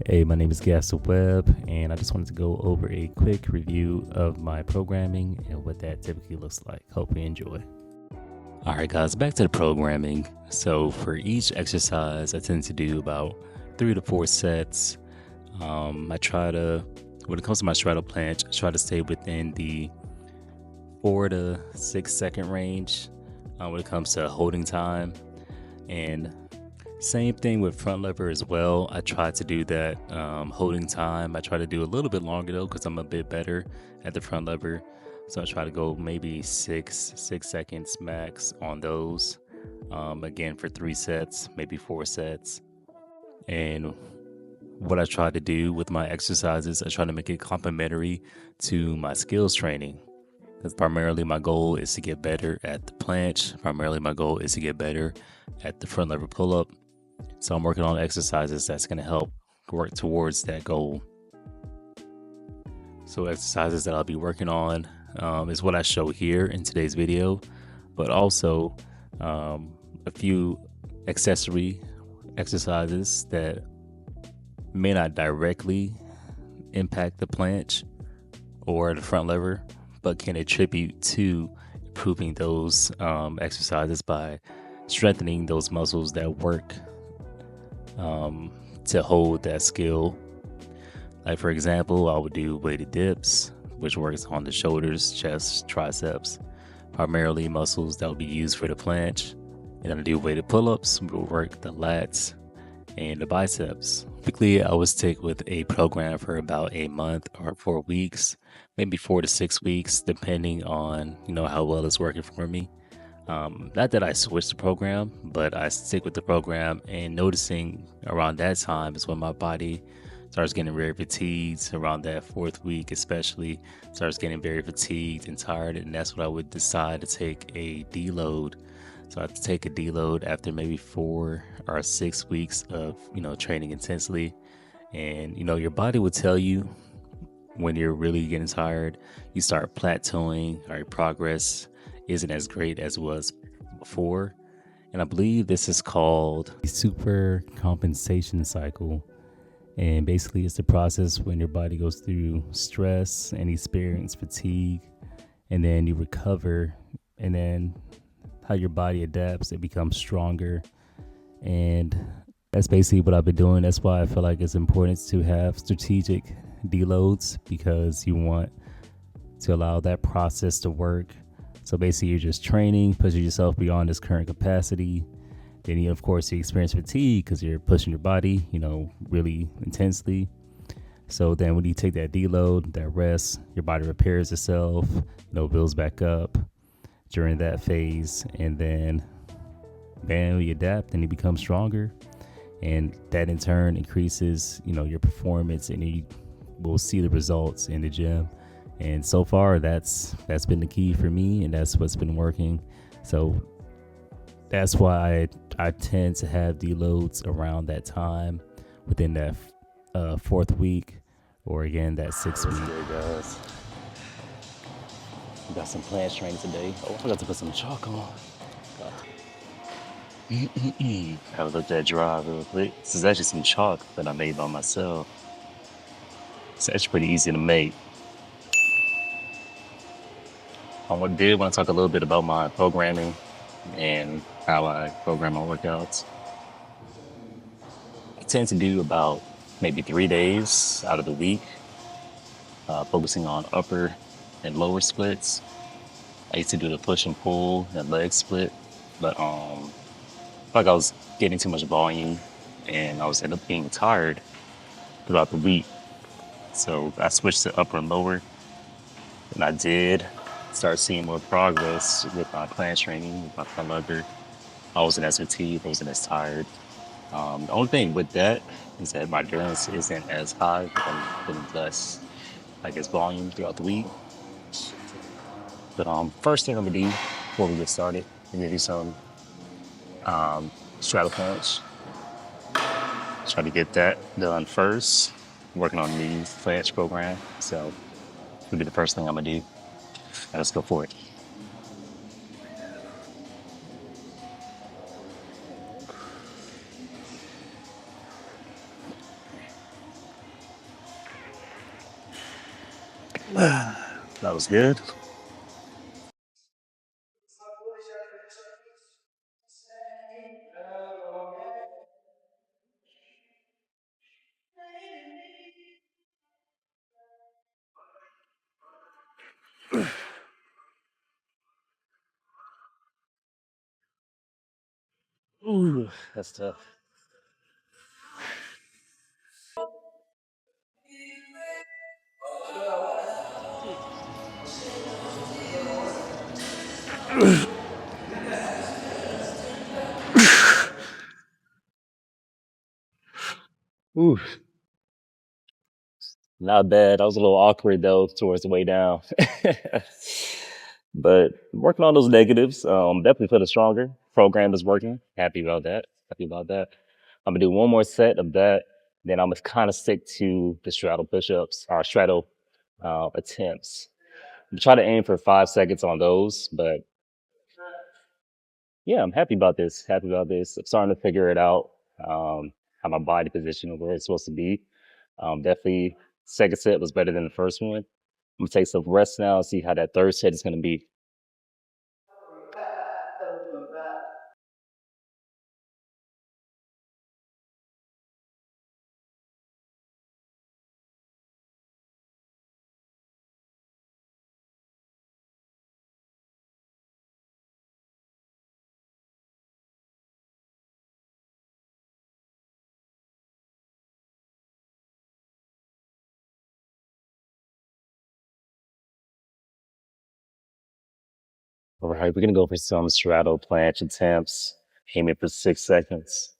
Hey, my name is Gaston Webb, and I just wanted to go over a quick review of my programming and what that typically looks like. Hope you enjoy. All right, guys, back to the programming. So, for each exercise, I tend to do about 3 to 4 sets. When it comes to my straddle planche, I try to stay within the 4 to 6 second range when it comes to holding time. And same thing with front lever as well. I try to do that holding time. I try to do a little bit longer though because I'm a bit better at the front lever. So I try to go maybe 6 seconds max on those. Again, for 3 sets, maybe 4 sets. And what I try to do with my exercises, I try to make it complementary to my skills training. Because primarily my goal is to get better at the planche. Primarily my goal is to get better at the front lever pull up. So I'm working on exercises that's going to help work towards that goal. So exercises that I'll be working on is what I show here in today's video, but also a few accessory exercises that may not directly impact the planche or the front lever, but can attribute to improving those exercises by strengthening those muscles that work to hold that skill. Like, for example, I would do weighted dips, which works on the shoulders, chest, triceps, primarily muscles that will be used for the planche. And then I do weighted pull-ups, which will work the lats and the biceps. Typically, I would stick with a program for about a month or 4 weeks, maybe 4 to 6 weeks, depending on how well it's working for me. Not that I switch the program, but I stick with the program, and noticing around that time is when my body starts getting very fatigued. Around that 4th week especially, starts getting very fatigued and tired, and that's when I would decide to take a deload. So I have to take a deload after maybe 4 or 6 weeks of training intensely. And your body will tell you when you're really getting tired. You start plateauing, or your progress isn't as great as it was before. And I believe this is called the super compensation cycle. And basically, it's the process when your body goes through stress and experience fatigue, and then you recover, and then how your body adapts, it becomes stronger. And that's basically what I've been doing. That's why I feel like it's important to have strategic deloads, because you want to allow that process to work. So basically, you're just training, pushing yourself beyond this current capacity. Then you, of course, you experience fatigue because you're pushing your body, really intensely. So then when you take that deload, that rest, your body repairs itself, builds back up during that phase. And then, bam, you adapt and you become stronger. And that in turn increases, your performance, and you will see the results in the gym. And so far, that's been the key for me, and that's what's been working. So that's why I tend to have deloads around that time, within that 4th week, or again that 6th week. Good, guys. We got some planche training today. Oh, I forgot to put some chalk on. Have a look at that dry real quick. This is actually some chalk that I made by myself. It's actually pretty easy to make. I want to talk a little bit about my programming and how I program my workouts. I tend to do about maybe 3 days out of the week, focusing on upper and lower splits. I used to do the push and pull and leg split, but I felt like I was getting too much volume, and I was ended up being tired throughout the week. So I switched to upper and lower, and I did start seeing more progress with my planche training, with my front lever. I wasn't as fatigued, I wasn't as tired. The only thing with that is that my endurance isn't as high, but I'm feeling less, volume throughout the week. But first thing I'm gonna do before we get started, I'm gonna do some straddle planche. Try to get that done first. I'm working on the planche program, so it'll be the first thing I'm gonna do. Let's go for it. That was good. Ooh, that's tough. Ooh, not bad. I was a little awkward though towards the way down. But working on those negatives, definitely feeling stronger. Program is working. Happy about that. Happy about that. I'm gonna do one more set of that. Then I'm gonna kind of stick to the straddle push-ups or straddle attempts. I'm try to aim for 5 seconds on those, but yeah, I'm happy about this. Happy about this. I'm starting to figure it out. How my body position where it's supposed to be. Definitely, second set was better than the first one. I'm gonna take some rest now. See how that third set is gonna be. All right, we're gonna go for some straddle planche attempts. Aiming for 6 seconds.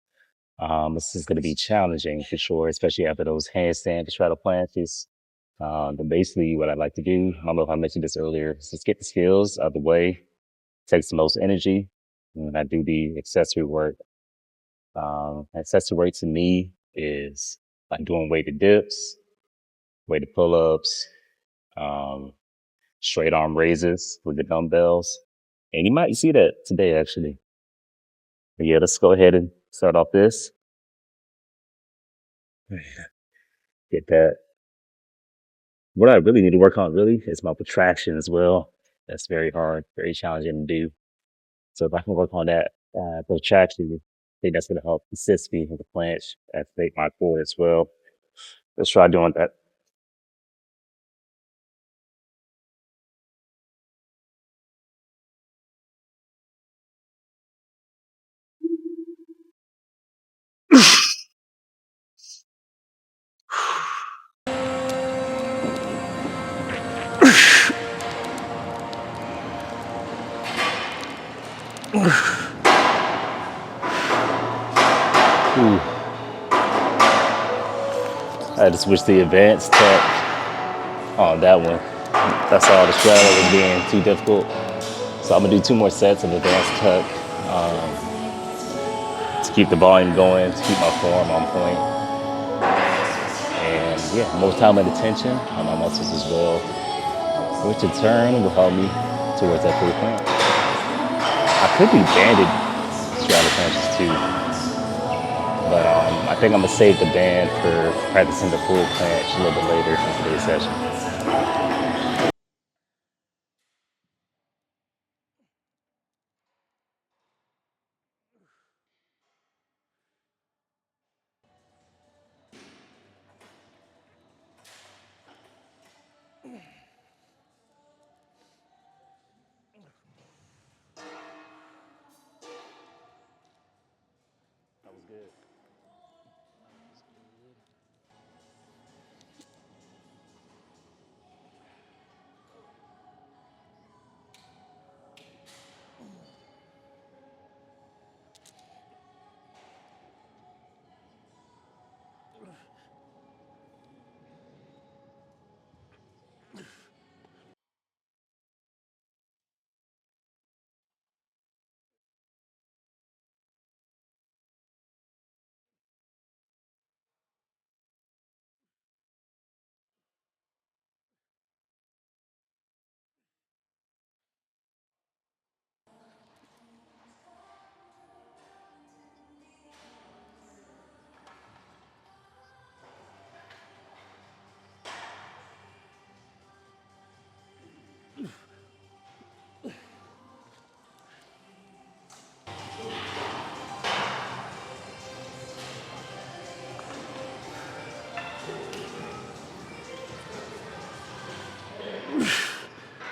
This is gonna be challenging for sure, especially after those handstand straddle planches. But basically, what I'd like to do, I don't know if I mentioned this earlier, is just get the skills out of the way, takes the most energy, and I do the accessory work. Accessory work to me is like doing weighted dips, weighted pull-ups, um, straight arm raises with the dumbbells. And you might see that today actually. But yeah, let's go ahead and start off this. Get that. What I really need to work on really is my protraction as well. That's very hard, very challenging to do. So if I can work on that protraction, I think that's going to help assist me with the planche, activate my core as well. Let's try doing that. Ooh, I had to switch the advanced tech on that one. That's all the straddle was being too difficult. So I'm gonna do 2 more sets of advanced tuck to keep the volume going, to keep my form on point. And yeah, more time and attention on my muscles as well, which in turn will help me towards that full planche. I could do banded straddle planches too, but I think I'm gonna save the band for practicing the full planche a little bit later in today's session. That was good.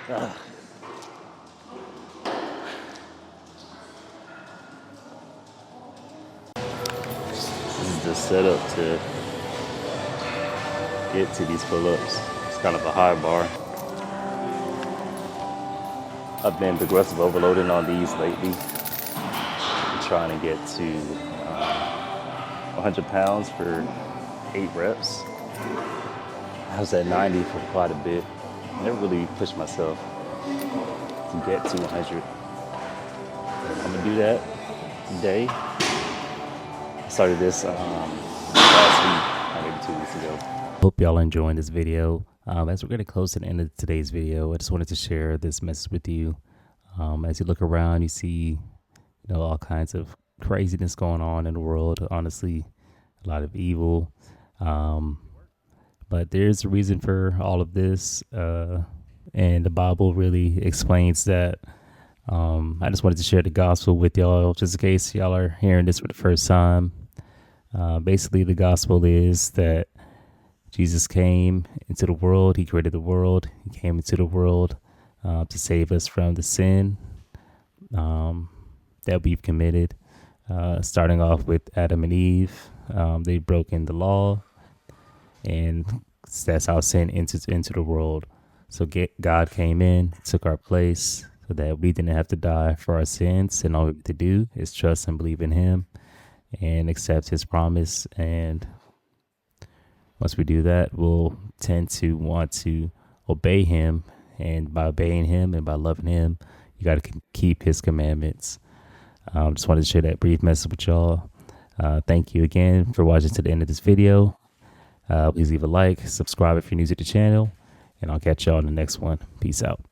This is the setup to get to these pull-ups. It's kind of a high bar. I've been progressive overloading on these lately. I'm trying to get to 100 pounds for 8 reps. I was at 90 for quite a bit. I never really pushed myself to get to 100. I'm gonna do that today. I started this last week, or maybe 2 weeks ago. Hope y'all enjoying this video. As we're getting close to the end of today's video, I just wanted to share this message with you. As you look around, you see, all kinds of craziness going on in the world. Honestly, a lot of evil. But there's a reason for all of this, and the Bible really explains that. I just wanted to share the gospel with y'all, just in case y'all are hearing this for the first time. Basically, the gospel is that Jesus came into the world. He created the world. He came into the world to save us from the sin that we've committed. Starting off with Adam and Eve, they broke in the law, and that's how sin entered into the world. So God came in, took our place, so that we didn't have to die for our sins, and all we have to do is trust and believe in Him and accept His promise. And once we do that, we'll tend to want to obey Him, and by obeying Him and by loving Him, you got to keep His commandments. Just wanted to share that brief message with y'all. Thank you again for watching to the end of this video. Please leave a like, subscribe if you're new to the channel, and I'll catch y'all in the next one. Peace out.